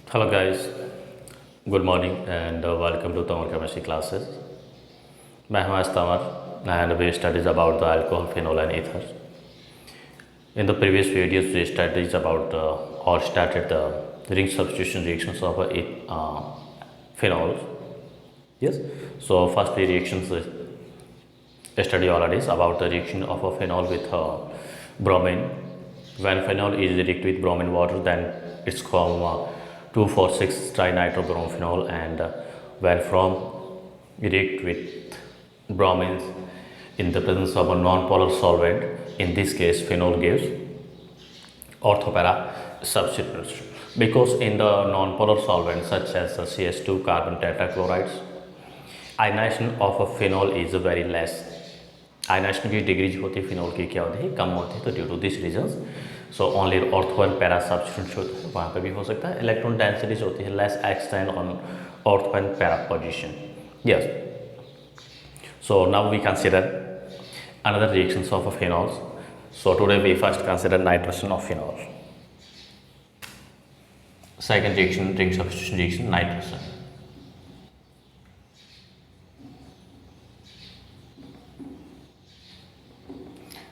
Hello guys, good morning and welcome to Tamar Chemistry classes. मैं हूं आज तमर and we studies about the alcohol, phenol and ether. In the previous videos we studied about or started the ring substitution reactions of phenols. Yes, so first the reactions study already is about the reaction of a phenol with bromine. When phenol is reacted with bromine water, then it's called 2,4,6 trinitrobromophenol, and when from react with bromines in the presence of a non-polar solvent, in this case phenol gives orthopara substitution, because in the non-polar solvents such as CS2 carbon tetrachlorides, ionization of a phenol is very less. Ionization की degree जो होती है phenol की क्या होती है, कम होती है. तो due to this reasons so only ortho and para substitution वहाँ पे भी हो सकता है. इलेक्ट्रॉन डेंसिटीज होती है less extend on ortho and para position. Yes, so now we consider another reactions of a phenols. So today we first consider nitration of phenol. Second reaction, ring substitution reaction, nitration.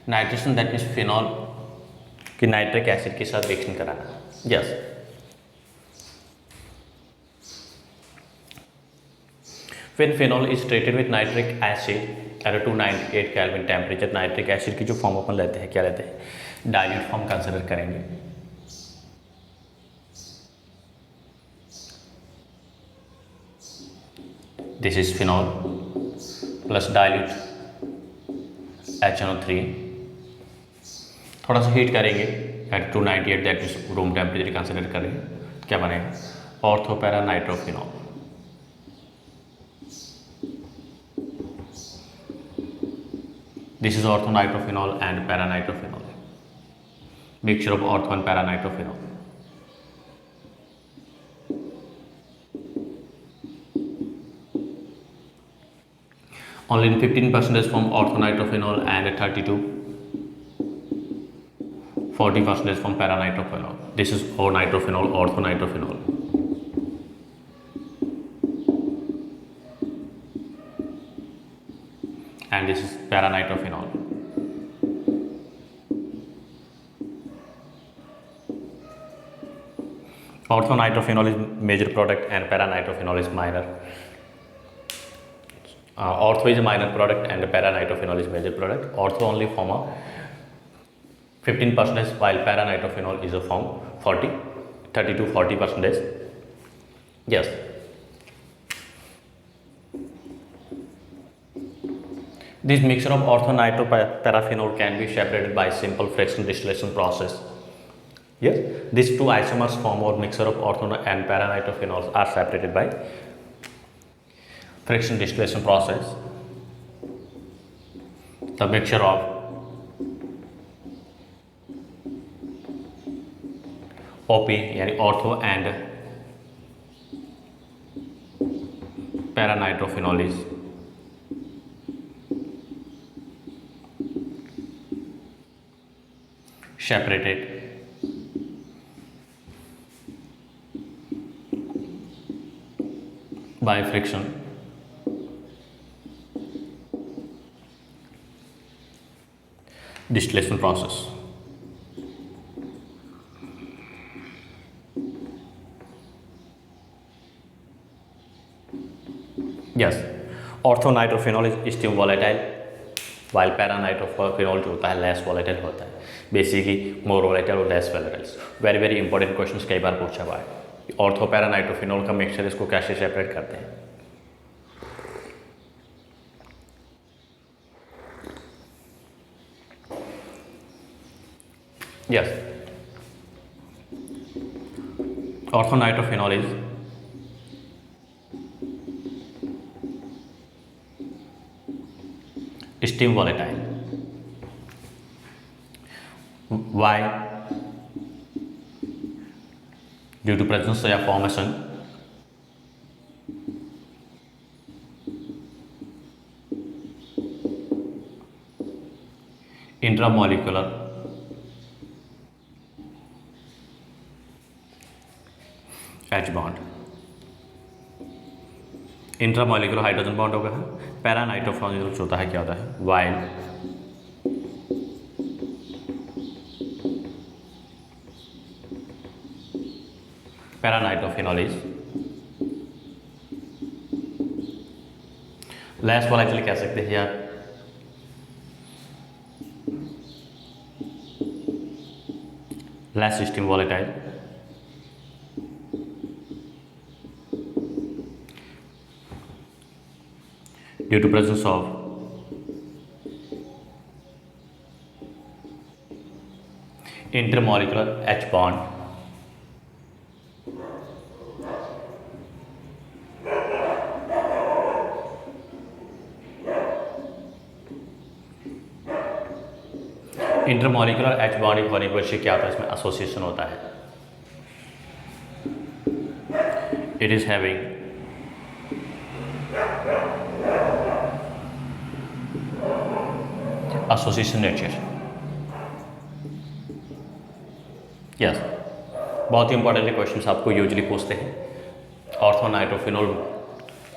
Nitration that means phenol की nitric acid के साथ reaction कराना. Yes, when phenol is treated with nitric acid at 298 kelvin temperature, nitric acid की जो form अपन लेते हैं क्या लेते हैं, डाइल्यूट फॉर्म कंसिडर करेंगे. This is phenol plus dilute HNO3. थोड़ा सा हीट करेंगे at 298 that is room temperature consider करें, क्या बनेगा, ortho para nitrophenol. This is ortho nitrophenol and para nitrophenol, mixture of ortho and para nitrophenol. Only 15% from orthonitrophenol and 32 40% from paranitrophenol. This is O-nitrophenol, orthonitrophenol. And this is paranitrophenol. Orthonitrophenol is major product and paranitrophenol is minor. Ortho is a minor product and paranitrophenol is major product. Ortho only form a 15%, while paranitrophenol is a form 30 to 40%. Yes. This mixture of orthonitrophenol can be separated by simple fraction distillation process. Yes, these two isomers form a mixture of ortho and paranitrophenol are separated by friction distillation process. The mixture of OP यानी ortho and paranitrophenol is separated by friction distillation process. Yes, orthonitrophenol is still volatile, while paranitrophenol जो होता है less volatile होता है. Basically more volatile और less volatile. Very very important questions कई बार पूछा हुआ है. ऑर्थो पैरानाइट्रोफिनॉल का मिक्सचर इसको कैसे सेपरेट करते हैं. Yes, orthonitrophenol is still volatile. Why? Due to presence of formation intramolecular H bond, intramolecular hydrogen bond होगा, पैरा नाइट्रोफिनॉल होता है क्या होता है, while para nitrophenol is less volatile कह सकते हैं यार, less steam volatile, due to presence of intermolecular H bond intermolecular H bond होने की वजह से क्या होता है, इसमें एसोसिएशन होता है, it is having association nature. Yes, बहुत ही इंपॉर्टेंट क्वेश्चन आपको यूजली पूछते हैं। ऑर्थोनाइट्रोफिनोल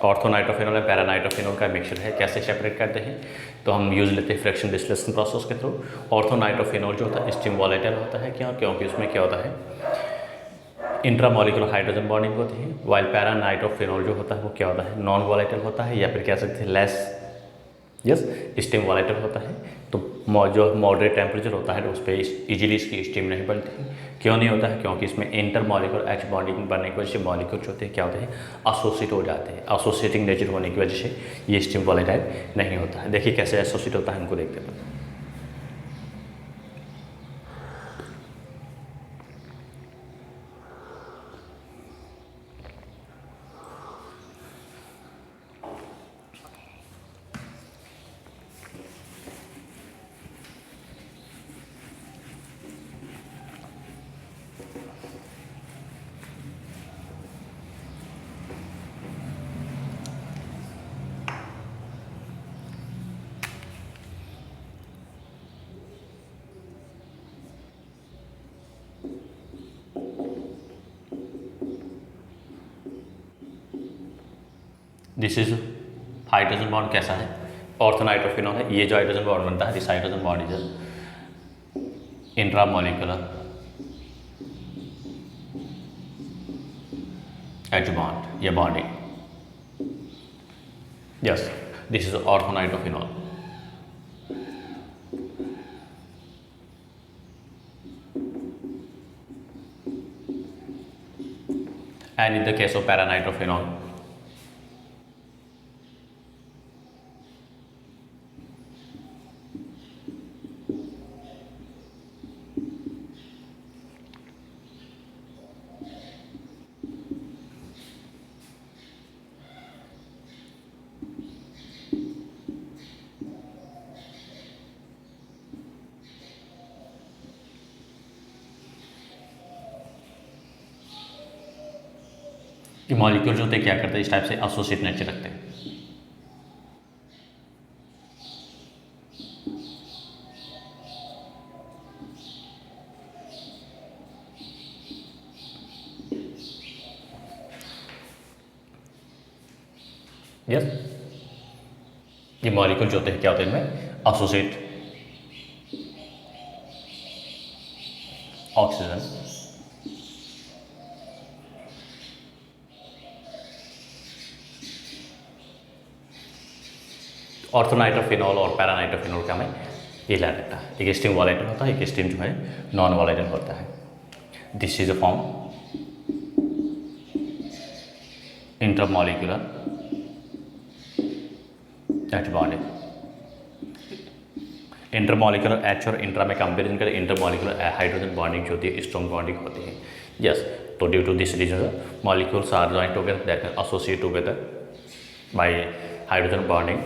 और पैरानाइट्रोफिनोल का मिक्सचर है, कैसे सेपरेट करते हैं, तो हम यूज लेते हैं फ्रैक्शन डिस्टिलेशन प्रोसेस के थ्रू। ऑर्थोनाइट्रोफिनोल जो होता है स्टीम वोलेटाइल होता है, क्या, क्योंकि उसमें क्या होता है, इंट्रामॉलिक्यूलर हाइड्रोजन बॉन्डिंग होती है, वाइल पैरानाइट्रोफिनोल जो होता है वो क्या होता है, नॉन वोलेटाइल होता है, या फिर कह सकते हैं लेस स्टीम वोलेटाइल होता है। तो जो मॉडरेट टेम्परेचर होता है तो उस पर ईजिली इसकी स्टीम नहीं बनती। क्यों नहीं होता है, क्योंकि इसमें इंटरमॉलिक्यूलर एच बॉन्डिंग बनने की वजह से मॉलिक्यूल जो होते हैं क्या होते हैं, एसोसिएट हो जाते हैं। एसोसिएटिंग नेचर होने की वजह से ये स्टीम वोलेटाइल नहीं होता है। देखिए कैसे एसोसिएट होता है, हमको देखते हैं। दिस इज हाइड्रोजन बॉन्ड कैसा है, ऑर्थोनाइट्रोफिनॉल है। ये जो हाइड्रोजन बॉन्ड बनता है, this hydrogen bond is intramolecular H bond या bonding. Yes, this is orthonitrophenol. and in the case of paranitrophenol, ये मॉलिक्यूल जो होते हैं क्या करते हैं, इस टाइप से एसोसिएट नेचर रखते हैं। यस, ये मॉलिक्यूल जो होते हैं क्या होते हैं, इनमें एसोसिएट ऑक्सीजन ऑर्थोनाइट्रोफिनॉल और पैरानाइट्रोफिनॉल का हमें ये ला रहता है। एक स्टीम वोलेटाइल होता है, एक स्टीम जो है नॉन वोलेटाइल होता है। This is a form intermolecular H bonding. Intermolecular H और इंट्रा में कंपेरिजन करें, इंटरमॉलिक्यूलर हाइड्रोजन बॉन्डिंग जो होती है स्ट्रॉन्ग बॉन्डिंग होती है। यस, तो due to this reason molecules are joint together that can associate together by hydrogen bonding,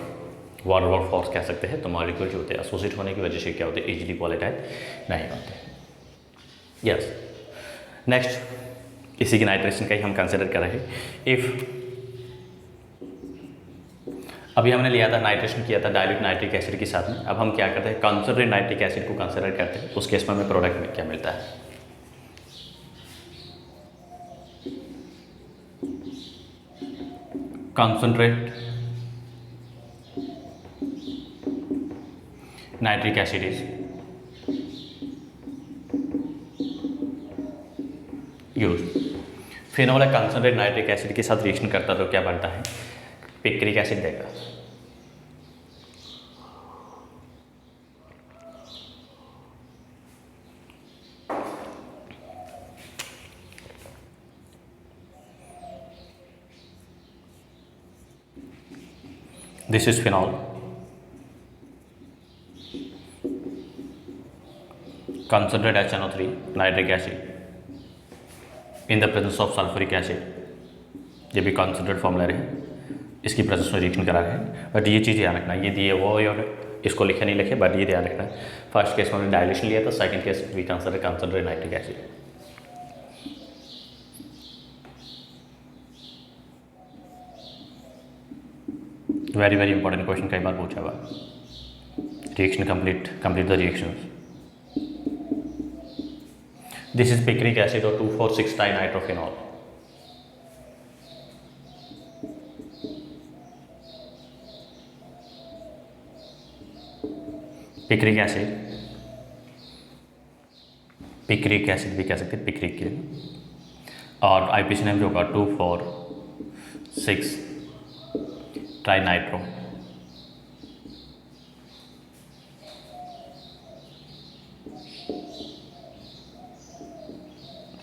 one over force कह सकते हैं। तो मॉलिक्यूल जो होते हैं एसोसिएट होने की वजह से क्या होते हैं, इजीली वोलेटाइल नहीं होते। यस, नेक्स्ट इसी की नाइट्रेशन का ही हम कंसिडर कर रहे हैं। इफ़ अभी हमने लिया था, नाइट्रेशन किया था डाइल्यूट नाइट्रिक एसिड के साथ में, अब हम क्या करते हैं, कंसंट्रेट नाइट्रिक एसिड को कंसिडर करते हैं। उस केस में हमें प्रोडक्ट में क्या मिलता है, concentrate nitric acid is used। Phenol concentrate nitric acid के साथ रिएक्शन करता तो क्या बनता है, पिक्रिक एसिड देगा। This is phenol concentrate HNO3 nitric acid in the presence of sulphuric acid. ये भी कॉन्सेंट्रेट फॉर्म ले रहे हैं, इसकी प्रेजेंस में रिएक्शन करा रहे हैं। बट ये चीज़ ध्यान रखना, ये दिए वो और इसको लिखे नहीं लिखे, बट ये ध्यान रखना फर्स्ट केस में हमने डायल्यूशन लिया था, second case we consider concentrate nitric acid. Very very important question, कई बार पूछा हुआ। Reaction complete the reaction. This is picric acid और 2,4,6 डाइनाइट्रोफिनॉल। पिक्रिक एसिड भी कह सकते हैं, पिक्रिक के, और आईपीसी नेम जो होगा 2,4,6 ट्राइनाइट्रो।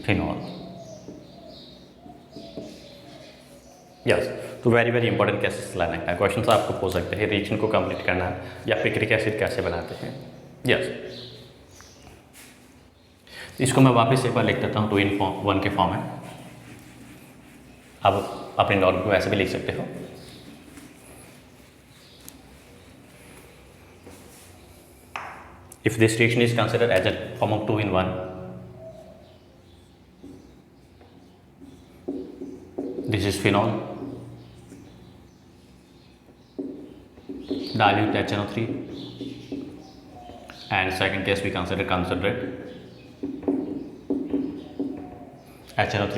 फिनॉल। यस, तो वेरी वेरी इंपॉर्टेंट केसेस लाना है। क्वेश्चन से आपको पूछ सकते हैं रिएक्शन को कंप्लीट करना है या पिक्रिक एसिड कैसे बनाते हैं। यस, इसको मैं वापस एक बार लिख देता हूँ 2-in-1 के फॉर्म में। अब अपने नॉर्म को ऐसे भी लिख सकते हो। If this reaction is considered as a form of 2-in-1, this is phenol, dilute HNO3, and second case we consider concentrate HNO3.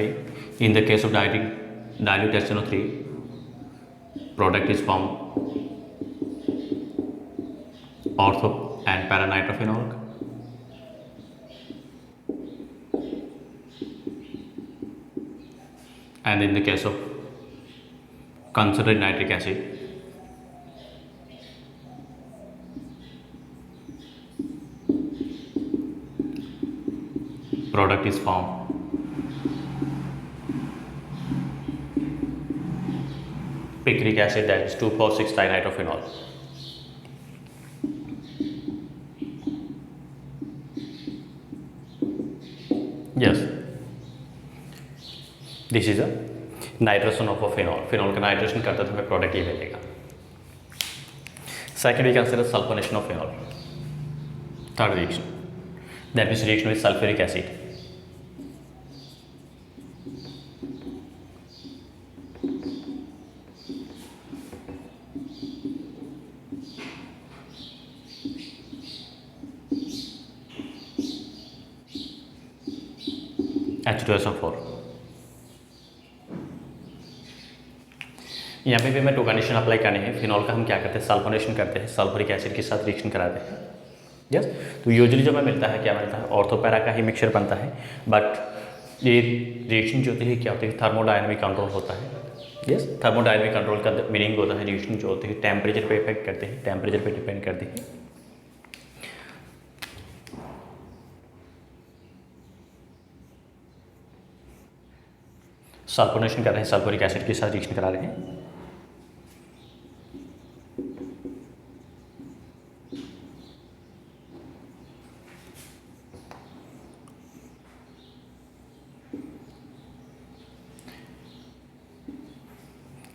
In the case of dilute HNO3, product is formed ortho and paranitrophenol. And in the case of concentrated nitric acid, product is formed picric acid, that is 2,4,6 dinitrophenol. Yes, this is a nitration of a phenol. Phenol का nitration करता तो हमें product ये मिलेगा। Second we consider sulphonation of phenol. Third reaction, that means reaction with sulphuric acid. H2SO4। यहाँ पे भी हमें 2 कंडीशन अप्लाई करनी है। फिनॉल का हम क्या करते हैं, सल्फोनेशन करते हैं, सल्फ्यूरिक एसिड के साथ रिएक्शन कराते हैं। यस, तो यूजुअली जो हमें मिलता है क्या मिलता है, ऑर्थोपैरा का ही मिक्सचर बनता है। बट ये रिएक्शन जो होती है क्या होती है, थर्मोडायनेमिक कंट्रोल होता है। यस, थर्मोडायनेमिक कंट्रोल का मीनिंग होता है रिएक्शन जो होती है टेम्परेचर पे इफेक्ट करते हैं, टेम्परेचर पे डिपेंड करती है। सल्फोनेशन कर रहे हैं, सल्फ्यूरिक एसिड के साथ रिएक्शन करा रहे हैं।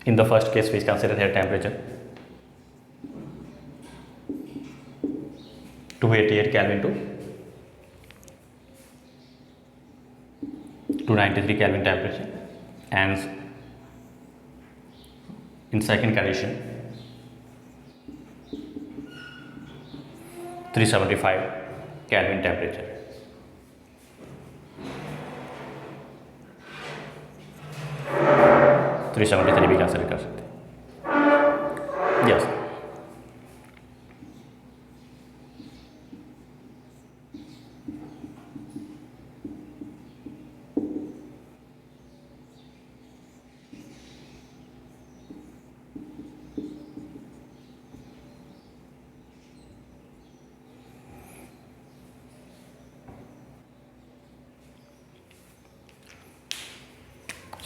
In the first case, we consider here temperature 288 Kelvin to 293 Kelvin temperature, and in second condition 375 Kelvin temperature. तो 373 भी कंसिडर कर सकते हैं।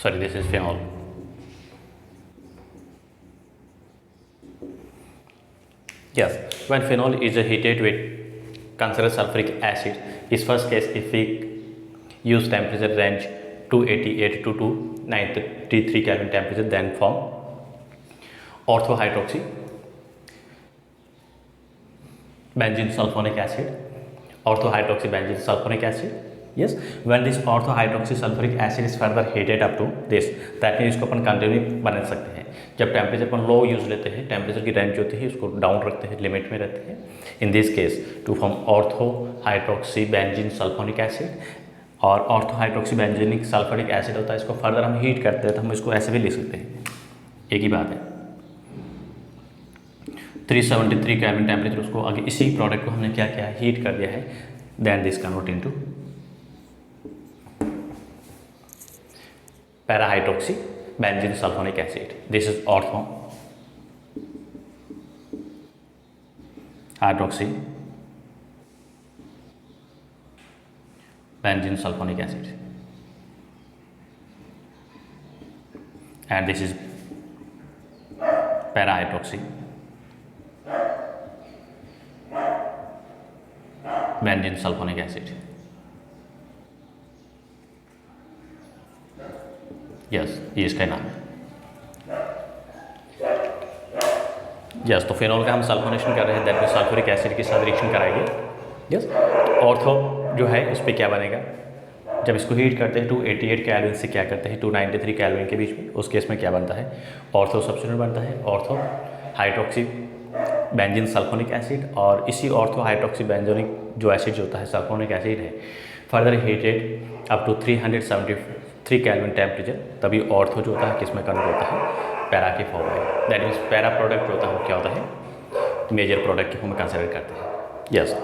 sorry, this is phenol. Yes, when phenol is heated with considered sulfuric acid, is first case if we use temperature range 288 to 293 Kelvin temperature, then form orthohydroxy benzene sulfonic acid, orthohydroxy benzene sulfonic acid. Yes, when this orthohydroxy sulfuric acid is further heated up to this, that means इसको अपन continue बना सकते हैं। जब temperature अपन लो use लेते हैं, temperature की range जो होती है उसको डाउन रखते हैं, लिमिट में रहते हैं। In this case to form ortho hydroxy benzene sulphonic acid, और ऑर्थोहाइड्रोक्सी बेंजीनिक सल्फोनिक एसिड होता है, इसको फर्दर हम हीट करते हैं तो हम इसको ऐसे भी लिख सकते हैं, एक ही बात है। 373 केल्विन टेम्परेचर, उसको आगे इसी प्रोडक्ट को हमने क्या किया है, हीट कर दिया है, then this convert into parahydroxy benzene sulphonic acid. This is ortho hydroxy benzene sulphonic acid, and this is parahydroxy benzene sulphonic acid. Yes, ये इसका नाम है। यस, तो फिनॉल का हम सल्फोनेशन कर रहे हैं, दैट मीन्स सल्फ्यूरिक एसिड के साथ रिएक्शन कराएंगे। यस, ऑर्थो जो है इस पर क्या बनेगा, जब इसको हीट करते हैं 288 केल्विन से क्या करते हैं 293 केल्विन के बीच में, उस केस में क्या बनता है, ऑर्थो सब्स्टिट्यूट बनता है, ortho hydroxy benzene sulphonic acid. और इसी ऑर्थो हाइड्रोक्सी बेंजोनिक जो एसिड होता है सल्फोनिक एसिड है, further heated up to 373 kelvin temperature, तभी ऑर्थो जो होता है किस में कन्वर्ट होता है, पैरा के फॉर्म में। दैट मीन्स पैरा प्रोडक्ट जो होता है वो क्या होता है, मेजर प्रोडक्ट के फॉर्म में कंसिडर करते हैं। Yes,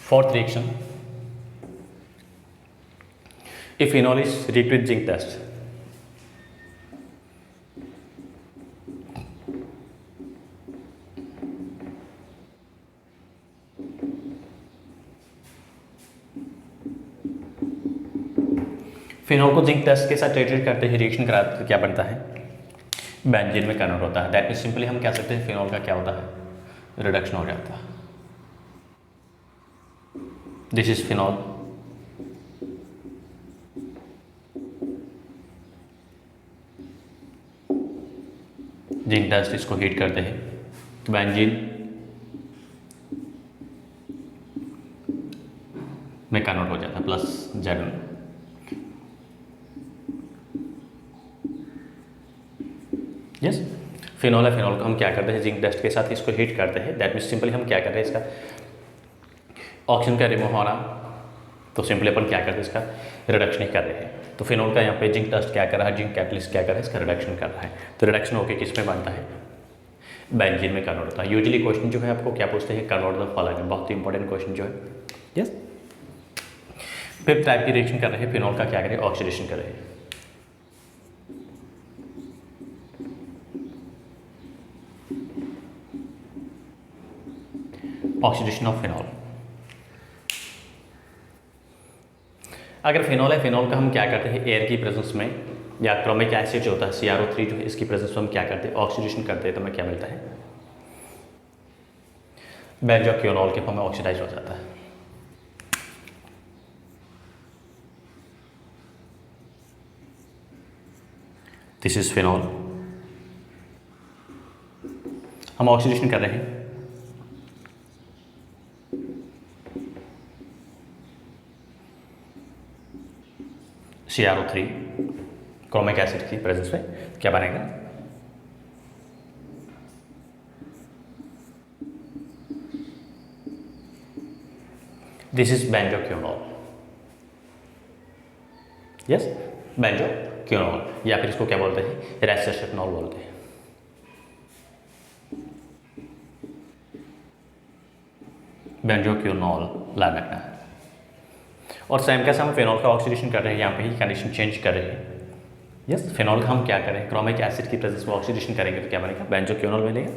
fourth reaction, if phenol is reacted with zinc dust, phenol को जिंक डस्ट के साथ ट्रीट करते हैं, रिएक्शन कराते तो क्या बनता है, बेंजीन में कन्वर्ट होता है। दैट मीन्स सिंपली हम कह सकते हैं फिनॉल का क्या होता है, रिडक्शन हो जाता है। This is phenol, zinc dust इसको हीट करते हैं, बेंजीन में कन्वर्ट हो जाता है, प्लस जेड। यस, फिनॉल है, फिनॉल को हम क्या करते हैं, जिंक डस्ट के साथ इसको हीट करते हैं। दैट मीन्स सिंपली हम क्या कर रहे हैं, इसका ऑक्सीजन का रिमूव होना, तो सिंपली अपन क्या करते हैं, इसका रिडक्शन ही कर रहे हैं। तो फिनॉल का यहाँ पे जिंक डस्ट क्या कर रहा है, जिंक कैटलिस्ट क्या कर रहा है, इसका रिडक्शन कर रहा है। तो रिडक्शन होकर किस में बनता है, बेंजीन में कन्वर्ट होता है। यूजुअली क्वेश्चन जो है आपको क्या पूछते हैं, कन्वर्ट द फॉलोइंग, बहुत ही इंपॉर्टेंट क्वेश्चन जो है। यस, फिफ्थ टाइप की रिएक्शन कर रहे हैं, फिनॉल का क्या करें, ऑक्सीडेशन कर रहे हैं। ऑक्सीडेशन ऑफ फिनॉल, अगर फिनॉल है, फिनॉल का हम क्या करते हैं, एयर की प्रेजेंस में या क्रोमिक एसिड जो होता है CrO3 जो है, इसकी प्रेजेंस में हम क्या करते हैं, ऑक्सीडेशन करते हैं, तो हमें क्या मिलता है, बेंजोक्विनोल के फॉर्म में ऑक्सीडाइज हो जाता है। दिस इज फिनॉल, हम ऑक्सीडेशन कर रहे हैं, CrO3 क्रोमिक एसिड की प्रेजेंस में क्या बनेगा, दिस इज बेंजोक्विनोल। यस, बेंजोक्विनोल, या फिर इसको क्या बोलते हैं, रेसेशेटनॉल बोलते हैं। बेंजोक्विनोल ला रखना है। और सेम कैसे हम फिनॉल का ऑक्सीडेशन कर रहे हैं, यहाँ पे ही कंडीशन चेंज कर रहे हैं। यस, फिनॉल का हम क्या करें, क्रोमिक एसिड की प्रेजेंस में ऑक्सीडेशन करेंगे तो क्या बनेगा, बेंजोक्विनोल बनेगा।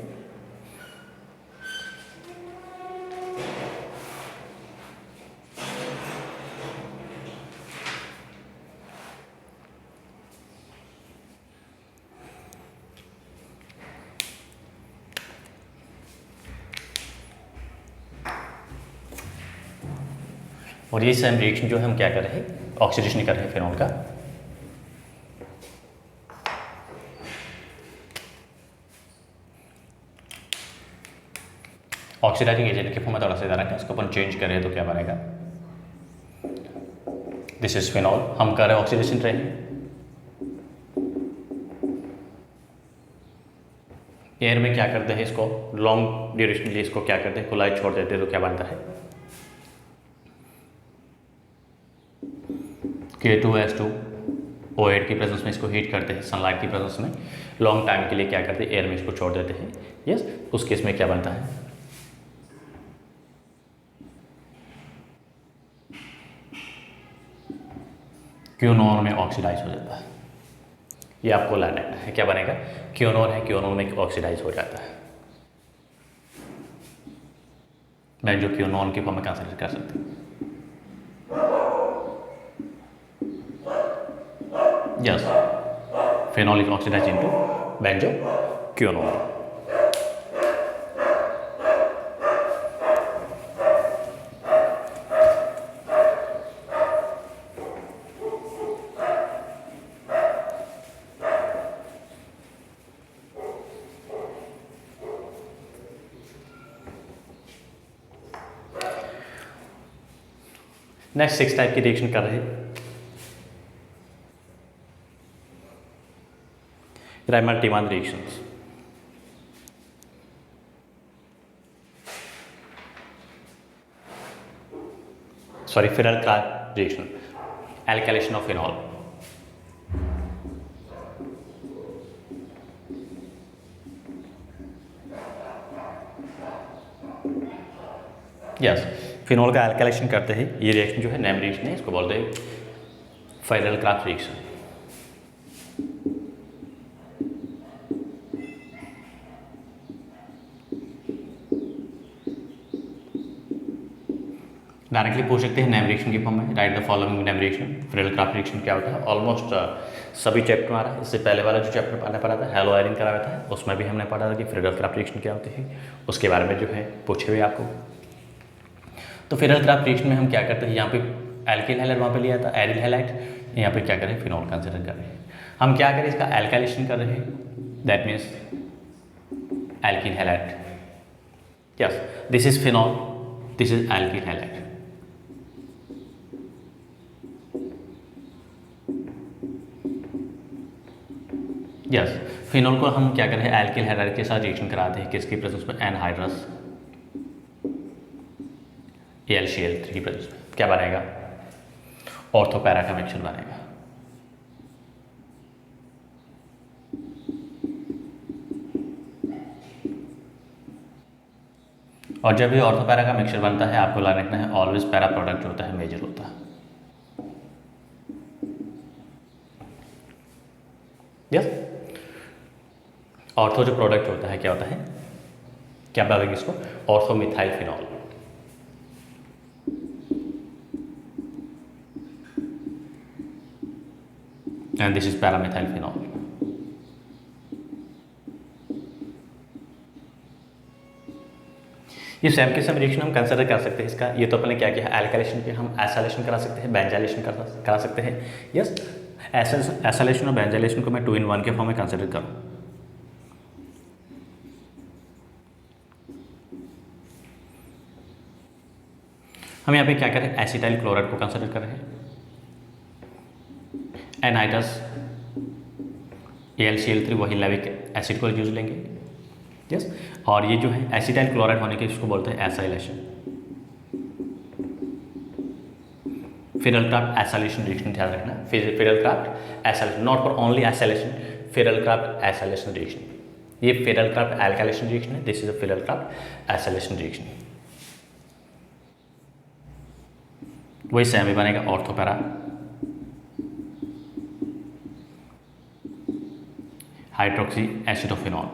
और ये सेम रिएक्शन जो है हम क्या कर रहे हैं, ऑक्सीडेशन कर रहे हैं फिनॉल का। ऑक्सीडाइजिंग एजेंट के फॉर्म में थोड़ा सा इधर रखें, इसको अपन चेंज करें तो क्या बनेगा, दिस इज फिनॉल। हम कर रहे हैं ऑक्सीडेशन ट्रेनिंग, एयर में क्या करते हैं, इसको लॉन्ग ड्यूरेशन के लिए इसको क्या करते हैं, खुला ही छोड़ देते हैं तो क्या बनता है, K2S2O8 की प्रेजेंस में इसको हीट करते हैं, सनलाइट की प्रेजेंस में लॉन्ग टाइम के लिए क्या करते हैं, एयर में इसको छोड़ देते हैं। यस, उस केस में क्या बनता है, क्यूनोन में ऑक्सीडाइज हो जाता है। ये आपको लाना है, क्या बनेगा, क्यूनोन है, क्यूनोन में ऑक्सीडाइज हो जाता है। मैं जो क्यूनोन की फॉर्म में कंसिडर कर सकते हैं। Yes, phenol is oxidise into benzoquinol. Next 6 type की रिएक्शन कर रहे हैं, Raymond-Timan reactions। Sorry, Farrell-Clarke reaction, alkylation of phenol। Yes, phenol का एल्काइलेशन करते हैं, ये रिएक्शन जो है नेम रिएक्शन है, इसको बोलते हैं Farrell-Clarke रिएक्शन। डायरेक्टली पूछ सकते हैं नेम रिएक्शन की फॉर्म में, right the following name reaction. Farrell-Clarke reaction क्या होता है, ऑलमोस्ट सभी चैप्टर में आ रहा है। इससे पहले वाला जो चैप्टर हमने पढ़ा था हेलो आयरन करा हुआ था, उसमें भी हमने पढ़ा था कि Farrell-Clarke रिएक्शन क्या होती है, उसके बारे में जो है पूछे हुए आपको। तो Farrell-Clarke रिएक्शन में हम क्या करते हैं, यहाँ पे एल्किल हैलाइड वहाँ पे लिया था, एरिल हैलाइड, यहाँ पे क्या करें, फिनॉल कंसिडर कर रहे हैं। हम क्या करें, इसका एल्काइलेशन कर रहे हैं, that means alkyl halide. Yes, this is phenol, this is alkyl halide. Yes, phenol को हम क्या करें, एल्किल हैलाइड के साथ रिएक्शन कराते हैं, किसकी प्रेजेंस में, एनहाइड्रस AlCl3 की प्रेजेंस में, क्या बनेगा, ऑर्थोपैरा का मिक्सचर बनेगा। और जब भी ऑर्थोपैरा का मिक्सचर बनता है, आपको ध्यान रखना है ऑलवेज पैरा प्रोडक्ट जो होता है मेजर होता है। यस, ऑर्थो जो प्रोडक्ट होता है क्या होता है, क्या बोलेंगे इसको, orthomethyl phenol. And this is paramethyl phenol. ये सेम के सेम रिएक्शन हम कंसिडर कर सकते हैं इसका। ये तो अपने क्या किया है, एल्काइलेशन पे हम एसाइलेशन करा सकते हैं, बेंजाइलेशन करा सकते हैं। यस, एसाइलेशन और बेंजाइलेशन को मैं 2 in 1 के फॉर्म में कंसिडर करूँ। हम यहाँ पे क्या करें, एसिटाइल क्लोराइड को कंसिडर कर रहे हैं, एनहाइड्रस AlCl3 वही लैविक एसिड को यूज लेंगे। यस, और ये जो है एसिटाइल क्लोराइड होने के इसको बोलते हैं एसाइलेशन। Farrell-Clarke एसाइलेशन रिएक्शन ध्यान रखना, Farrell-Clarke acylation, not for only acylation, Farrell-Clarke acylation reaction. ये Farrell-Clarke एल्काइलेशन रिएक्शन है, this is a Farrell-Clarke acylation reaction. वही सेम ही बनेगा ortho para hydroxy acetophenone.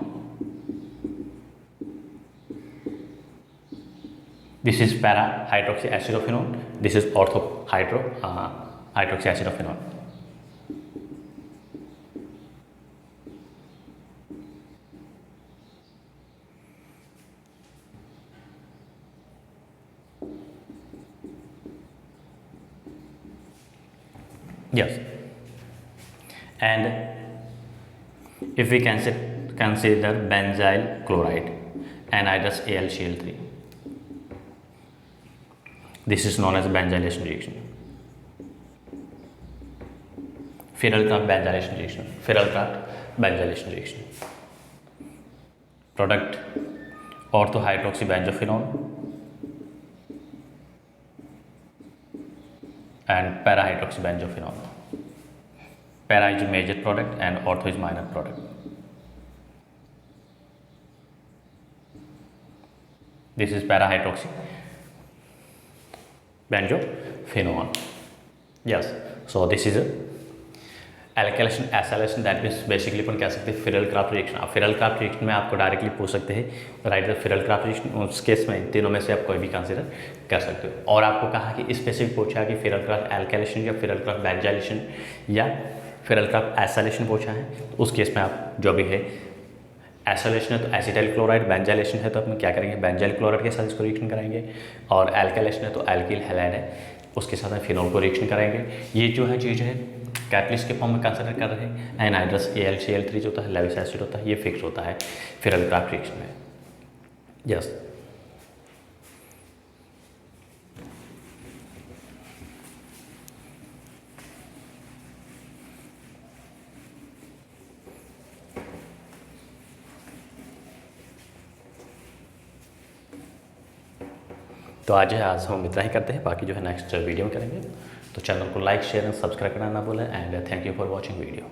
This is para hydroxy acetophenone, this is ortho hydroxy acetophenone. Yes, and if we consider benzyl chloride anhydrous AlCl3, this is known as benzylation reaction. Firalcraft benzylation reaction. Firalcraft benzylation reaction. Product orthohydroxybenzophenol and para-hydroxybenzophenol. Para is a major product and ortho is minor product. This is para-hydroxybenzophenol. Yes, so this is a alkylation acylation, that means basically अपन कह सकते हैं फिरलक्राफ्ट reaction. अब फिरलक्राफ्ट reaction में आपको directly पूछ सकते हैं राइट द फिरलक्राफ्ट रिएक्शन, उस केस में इन तीनों में से आप कोई भी कंसीडर कर सकते हो। और आपको कहा कि स्पेसिफिक पूछा कि फिरलक्राफ्ट एल्केलेशन या फिरलक्राफ्ट बेंजाइलेशन या फिरलक्राफ्ट एसालेशन पूछा है, तो उस केस में आप जो भी है, एसालेशन है तो एसिटाइल क्लोराइड, बेंजाइलेशन है तो अपन क्या करेंगे, बेंजाइल क्लोराइड के साथ इसको रिएक्शन कराएंगे, और एल्केलेशन है तो एल्किल हैलाइड है उसके साथ में फिनॉल को रिएक्शन कराएंगे। ये जो है चीज़ है कैटलिस्ट के फॉर्म में कंसिडर कर रहे हैं। एनहाइड्रस AlCl3 जो होता है, लेविस एसिड होता है, ये फिक्स होता है फिरलक्राफ्ट रिएक्शन में। यस, तो आज हम इतना ही करते हैं, बाकी जो है नेक्स्ट वीडियो में करेंगे। तो चैनल को लाइक शेयर एंड सब्सक्राइब करना ना भूलें, and thank you for watching video.